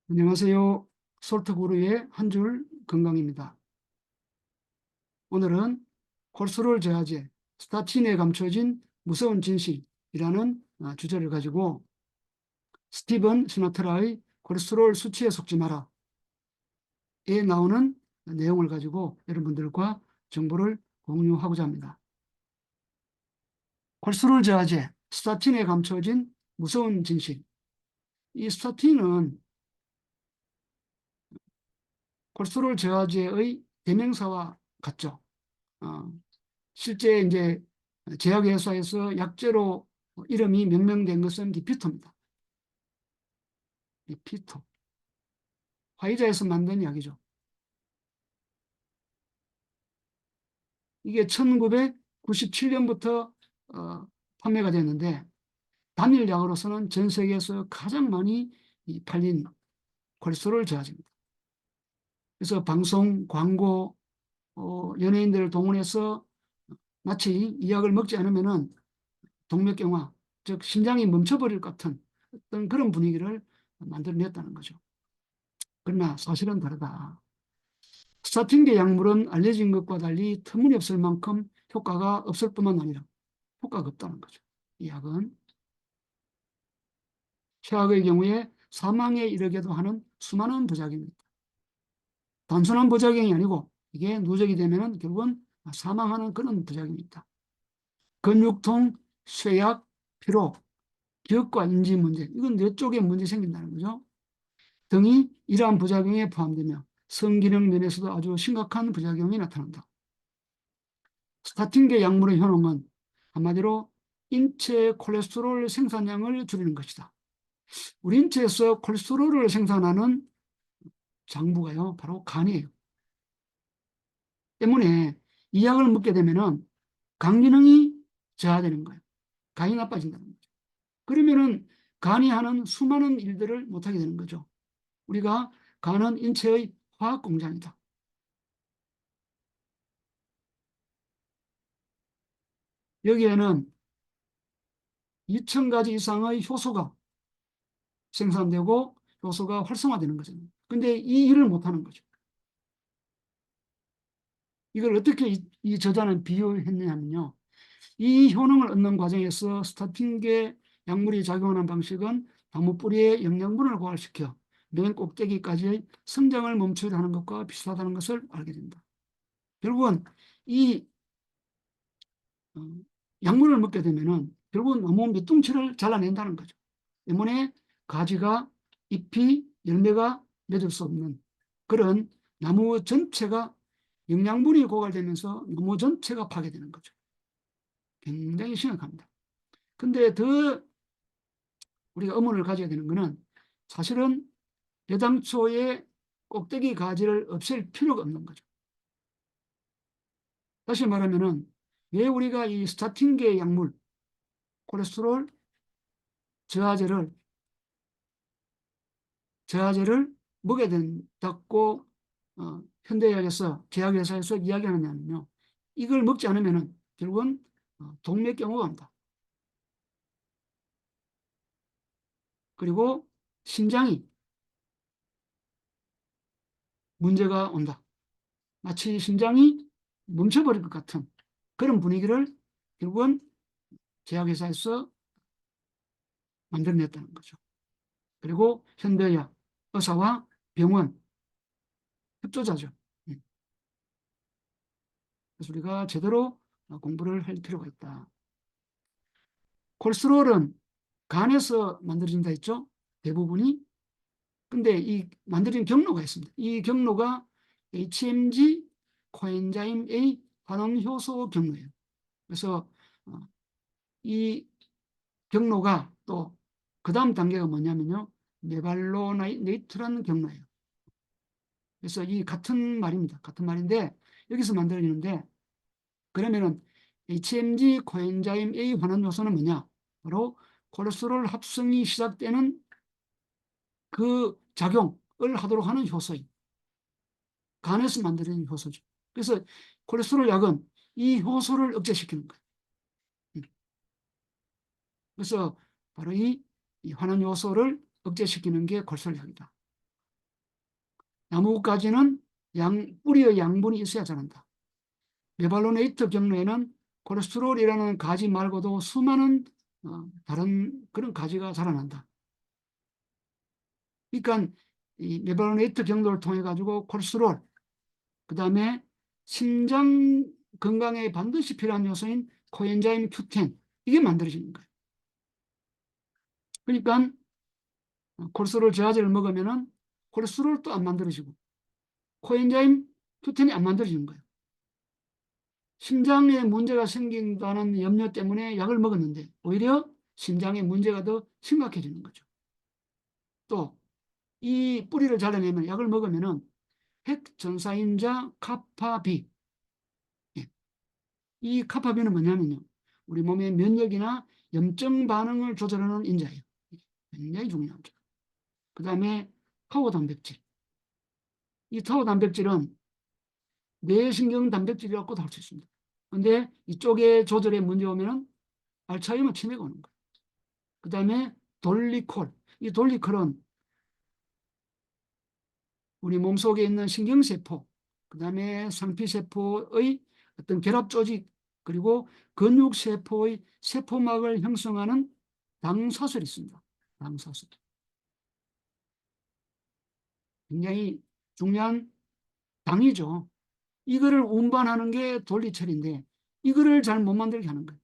안녕하세요. 솔트구루의 한 줄 건강입니다. 오늘은 콜레스테롤 저하제, 스타틴에 감춰진 무서운 진실이라는 주제를 가지고 스티븐 시나트라의 콜레스테롤 수치에 속지 마라에 나오는 내용을 가지고 여러분들과 정보를 공유하고자 합니다. 콜레스테롤 저하제, 스타틴에 감춰진 무서운 진실. 이 스타틴은 콜레스테롤 저하제의 대명사와 같죠. 어, 실제 이제 제약회사에서 약제로 이름이 명명된 것은 리피토입니다. 리피토. 화이자에서 만든 약이죠. 이게 1997년부터 판매가 됐는데 단일 약으로서는 전 세계에서 가장 많이 팔린 콜레스테롤 저하제입니다. 그래서 방송, 광고, 연예인들을 동원해서 마치 이 약을 먹지 않으면은 동맥경화, 즉 심장이 멈춰버릴 것 같은 어떤 그런 분위기를 만들어냈다는 거죠. 그러나 사실은 다르다. 스타틴계 약물은 알려진 것과 달리 터무니없을 만큼 효과가 없을 뿐만 아니라 효과가 없다는 거죠. 이 약은 최악의 경우에 사망에 이르게도 하는 수많은 부작용입니다. 단순한 부작용이 아니고 이게 누적이 되면 결국은 사망하는 그런 부작용입니다. 근육통, 쇠약, 피로, 기억과 인지 문제, 이건 뇌 쪽에 문제 생긴다는 거죠. 등이 이러한 부작용에 포함되며 성기능 면에서도 아주 심각한 부작용이 나타난다. 스타틴계 약물의 효능은 한마디로 인체 콜레스테롤 생산량을 줄이는 것이다. 우리 인체에서 콜레스테롤을 생산하는 장부가요, 바로 간이에요. 때문에 이 약을 먹게 되면은 간 기능이 저하되는 거예요. 간이 나빠진다는 거죠. 그러면은 간이 하는 수많은 일들을 못하게 되는 거죠. 우리가 간은 인체의 화학 공장이다. 여기에는 2,000가지 이상의 효소가 생산되고 효소가 활성화되는 거죠. 근데 이 일을 못하는 거죠. 이걸 어떻게 이 저자는 비유했느냐면요. 이 효능을 얻는 과정에서 스타틴계 약물이 작용하는 방식은 나무 뿌리에 영양분을 고갈시켜 맨 꼭대기까지의 성장을 멈추려 하는 것과 비슷하다는 것을 알게 된다. 결국은 이 어, 약물을 먹게 되면은 결국은 나무 밑둥치를 잘라낸다는 거죠. 때문에 가지가 잎이 열매가 맺을 수 없는 그런 나무 전체가 영양분이 고갈되면서 나무 전체가 파괴되는 거죠. 굉장히 심각합니다. 근데 더 우리가 의문을 가져야 되는 것은 사실은 대당초에 꼭대기 가지를 없앨 필요가 없는 거죠. 다시 말하면은 왜 우리가 이 스타틴계 약물, 콜레스테롤 저하제를 먹게 된다고 현대의학에서 제약회사에서 이야기하느냐면요. 이걸 먹지 않으면은 결국은 동맥경화가 온다. 그리고 심장이 문제가 온다. 마치 심장이 멈춰버릴 것 같은 그런 분위기를 결국은 제약회사에서 만들어냈다는 거죠. 그리고 현대의학, 의사와 병원, 협조자죠. 그래서 우리가 제대로 공부를 할 필요가 있다. 콜레스테롤은 간에서 만들어진다 했죠. 대부분이. 근데 이 만들어진 경로가 있습니다. 이 경로가 HMG 코엔자임 A 반응효소 경로예요. 그래서 이 경로가 또 그 다음 단계가 뭐냐면요. 메발로네이트라는 경로예요. 그래서 이 같은 말입니다. 같은 말인데 여기서 만들어지는데 그러면은 HMG 코엔자임 A 환원효소는 뭐냐? 바로 콜레스테롤 합성이 시작되는 그 작용을 하도록 하는 효소예요. 간에서 만들어진 효소죠. 그래서 콜레스테롤 약은 이 효소를 억제시키는 거예요. 그래서 바로 이 환원 효소를 억제시키는 게 콜레스테롤 약이다. 나무가지는 뿌리의 양분이 있어야 자란다. 메발로네이트 경로에는 콜레스테롤이라는 가지 말고도 수많은 다른 그런 가지가 자라난다. 그러니까 이 메발로네이트 경로를 통해 가지고 콜레스테롤, 그 다음에 심장 건강에 반드시 필요한 요소인 코엔자임 Q10, 이게 만들어지는 거예요. 그러니까 콜레스테롤 저하제를 먹으면은 콜레스테롤도 안 만들어지고 코엔자임 Q10이 안 만들어지는 거예요. 심장에 문제가 생긴다는 염려 때문에 약을 먹었는데 오히려 심장에 문제가 더 심각해지는 거죠. 또 이 뿌리를 잘라내면 약을 먹으면은 핵전사인자 카파비, 예. 이 카파비는 뭐냐면요, 우리 몸의 면역이나 염증 반응을 조절하는 인자예요. 굉장히 중요하죠. 그 다음에 타우 단백질. 이 타우 단백질은 뇌신경 단백질이라고도 할 수 있습니다. 근데 이쪽에 조절에 문제 오면은 알츠하이머 치매가 오는 거예요. 그 다음에 돌리콜. 이 돌리콜은 우리 몸속에 있는 신경세포, 그 다음에 상피세포의 어떤 결합 조직, 그리고 근육세포의 세포막을 형성하는 당사슬이 있습니다. 당사슬. 굉장히 중요한 당이죠. 이거를 운반하는 게 돌리철인데 이거를 잘 못 만들게 하는 거예요.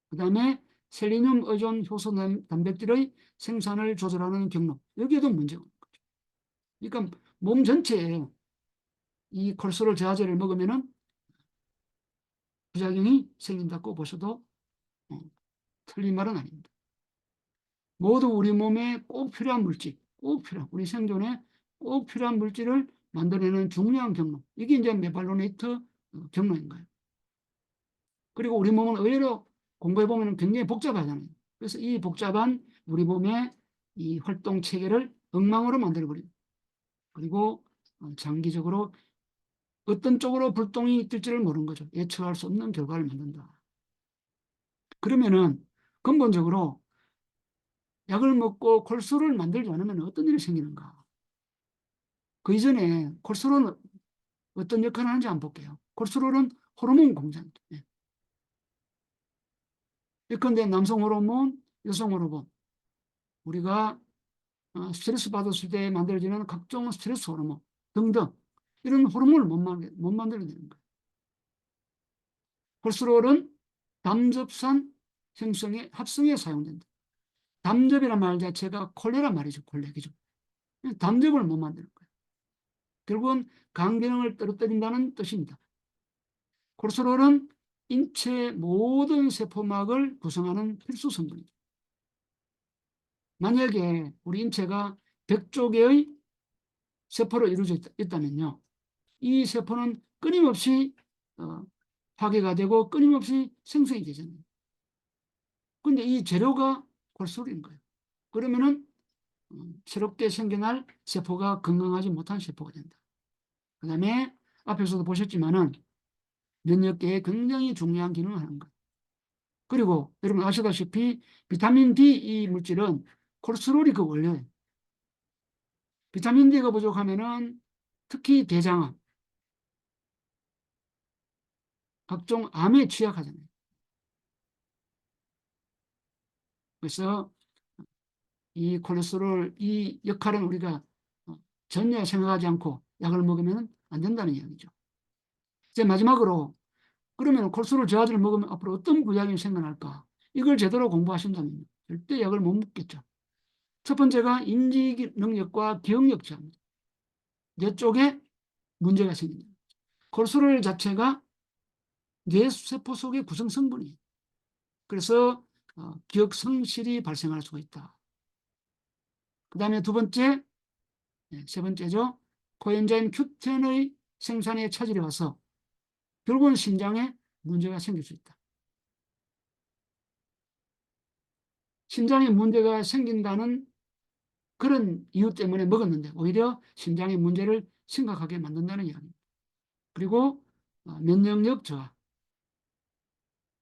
그 다음에 셀레늄 의존 효소 단백질의 생산을 조절하는 경로, 여기에도 문제가 있는 거죠. 그러니까 몸 전체에 이 콜레스테롤 저하제를 먹으면은 부작용이 생긴다고 보셔도 틀린 말은 아닙니다. 모두 우리 몸에 꼭 필요한 물질, 꼭 필요한, 우리 생존에 꼭 필요한 물질을 만들어내는 중요한 경로, 이게 이제 메발로네이트 경로인 거예요. 그리고 우리 몸은 의외로 공부해보면 굉장히 복잡하잖아요. 그래서 이 복잡한 우리 몸의 이 활동 체계를 엉망으로 만들어버려요. 그리고 장기적으로 어떤 쪽으로 불똥이 뜰지를 모르는 거죠. 예측할 수 없는 결과를 만든다. 그러면은 근본적으로 약을 먹고 콜레스테롤을 만들지 않으면 어떤 일이 생기는가? 그 이전에 콜레스테롤은 어떤 역할을 하는지 한번 볼게요. 콜레스테롤은 호르몬 공장입니다. 예. 예컨대 남성 호르몬, 여성 호르몬, 우리가 스트레스 받았을 때 만들어지는 각종 스트레스 호르몬 등등, 이런 호르몬을 못 만들게 되는 거예요. 콜레스테롤은 담즙산 형성에 합성에 사용된다. 담즙이란 말 자체가 콜레란 말이죠. 콜레, 그죠? 담즙을 못 만드는 거예요. 결국은 간 기능을 떨어뜨린다는 뜻입니다. 콜레스테롤은 인체 모든 세포막을 구성하는 필수 성분이죠. 만약에 우리 인체가 100조 개의 세포로 이루어져 있다면요, 이 세포는 끊임없이 파괴가 되고 끊임없이 생성이 되잖아요. 근데 이 재료가 콜레스테롤인 거예요. 그러면은 새롭게 생겨날 세포가 건강하지 못한 세포가 된다. 그 다음에 앞에서도 보셨지만은 면역계에 굉장히 중요한 기능을 하는 거예요. 그리고 여러분 아시다시피 비타민 D 이 물질은 콜레스테롤이 그 원료예요. 비타민 D가 부족하면은 특히 대장암, 각종 암에 취약하잖아요. 그래서 이 콜레스테롤 이 역할은 우리가 전혀 생각하지 않고 약을 먹으면 안 된다는 이야기죠. 이제 마지막으로 그러면 콜레스테롤 저하제를 먹으면 앞으로 어떤 부작용이 생겨날까? 이걸 제대로 공부하신다면 절대 약을 못 먹겠죠. 첫 번째가 인지 능력과 기억력 저하입니다. 뇌 쪽에 문제가 생깁니다. 콜레스테롤 자체가 뇌세포 속의 구성 성분이에요. 그래서 기억 상실이 발생할 수가 있다. 그 다음에 두 번째, 세 번째죠. 코엔자임 Q10의 생산에 차질이 와서 결국은 심장에 문제가 생길 수 있다. 심장에 문제가 생긴다는 그런 이유 때문에 먹었는데 오히려 심장의 문제를 심각하게 만든다는 이야기입니다. 그리고 면역력 저하,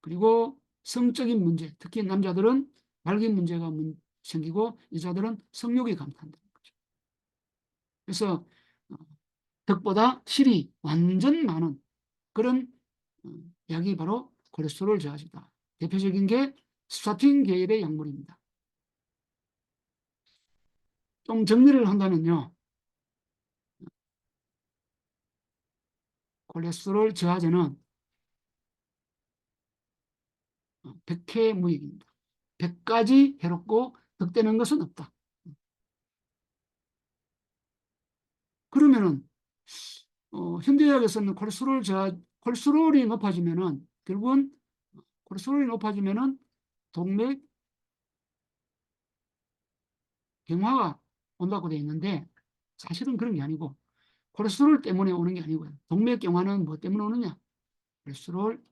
그리고 성적인 문제, 특히 남자들은 발기 문제가 생기고 여자들은 성욕이 감탄다는 거죠. 그래서 덕보다 실이 완전 많은 그런 약이 바로 콜레스테롤 저하제다. 대표적인 게 스타틴 계열의 약물입니다. 좀 정리를 한다면요. 콜레스테롤 저하제는 백해무익입니다. 100가지 해롭고 덕되는 것은 없다. 그러면은 현대의학에서는 콜레스테롤이 높아지면은 결국은 콜레스테롤이 높아지면은 동맥 경화가 온다고 되어 있는데 사실은 그런 게 아니고 콜레스테롤 때문에 오는 게 아니고요. 동맥 경화는 뭐 때문에 오느냐? 콜레스테롤,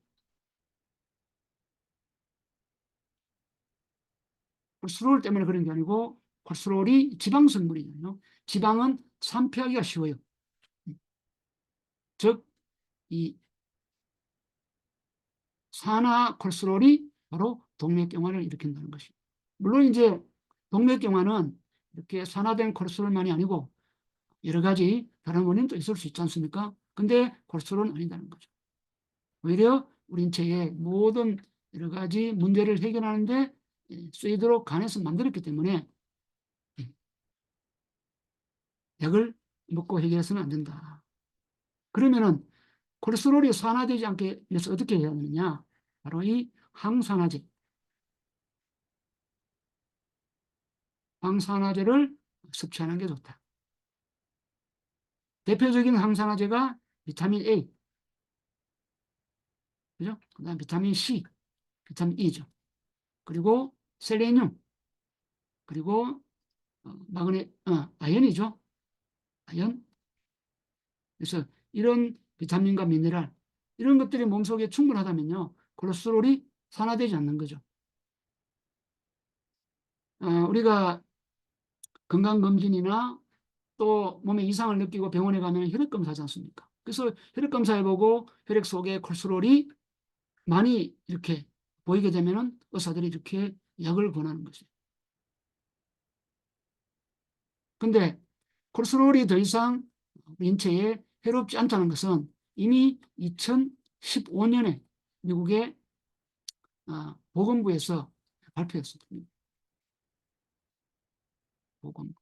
콜레스테롤 때문에 그런 게 아니고 콜레스테롤이 지방 성분이거든요. 지방은 산패하기가 쉬워요. 즉, 이 산화 콜레스테롤이 바로 동맥경화를 일으킨다는 것이죠. 물론 이제 동맥경화는 이렇게 산화된 콜레스테롤만이 아니고 여러 가지 다른 원인도 있을 수 있지 않습니까? 근데 콜레스테롤은 아니다는 거죠. 오히려 우리 인체의 모든 여러 가지 문제를 해결하는데 쓰이도록 간에서 만들었기 때문에 약을 먹고 해결해서는 안 된다. 그러면은 콜레스테롤이 산화되지 않게 위해서 어떻게 해야 되느냐? 바로 이 항산화제, 항산화제를 섭취하는 게 좋다. 대표적인 항산화제가 비타민 A, 그죠? 그다음 비타민 C, 비타민 E죠. 그리고 셀레늄, 그리고 아연이죠. 아연. 그래서 이런 비타민과 미네랄 이런 것들이 몸속에 충분하다면요, 콜레스테롤이 산화되지 않는 거죠. 우리가 건강검진이나 또 몸에 이상을 느끼고 병원에 가면 혈액검사 하지 않습니까? 그래서 혈액검사 해보고 혈액 속에 콜레스테롤이 많이 이렇게 보이게 되면은 의사들이 이렇게 약을 권하는 거죠. 근데 콜레스테롤이 더 이상 인체에 해롭지 않다는 것은 이미 2015년에 미국의 보건부에서 발표했습니다. 보건부.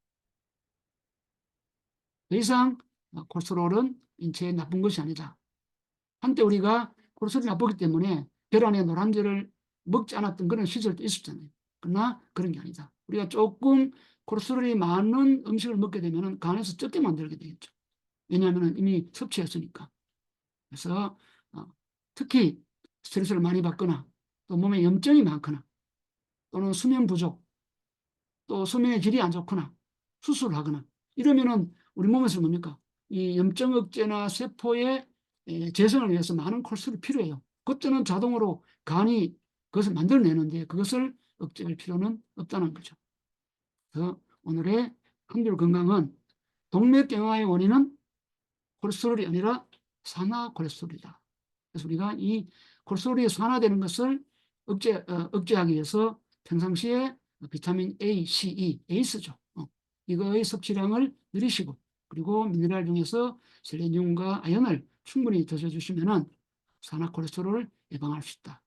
더 이상 콜레스테롤은 인체에 나쁜 것이 아니다. 한때 우리가 콜레스테롤이 나쁘기 때문에 계란에 노란자를 먹지 않았던 그런 시절도 있었잖아요. 그러나 그런 게 아니다. 우리가 조금 콜레스테롤이 많은 음식을 먹게 되면 간에서 적게 만들게 되겠죠. 왜냐하면 이미 섭취했으니까. 그래서 특히 스트레스를 많이 받거나 또 몸에 염증이 많거나 또는 수면 부족 또 수면의 질이 안 좋거나 수술을 하거나 이러면은 우리 몸에서 뭡니까? 이 염증 억제나 세포의 재생을 위해서 많은 콜레스테롤이 필요해요. 그때는 자동으로 간이 그것을 만들어내는데 그것을 억제할 필요는 없다는 거죠. 그래서 오늘의 한줄 건강은 동맥경화의 원인은 콜레스테롤이 아니라 산화 콜레스테롤이다. 그래서 우리가 이 콜레스테롤이 산화되는 것을 억제하기 위해서 평상시에 비타민 A, C, E, 에이스죠. 이거의 섭취량을 늘리시고 그리고 미네랄 중에서 셀레늄과 아연을 충분히 드셔주시면 산화 콜레스테롤을 예방할 수 있다.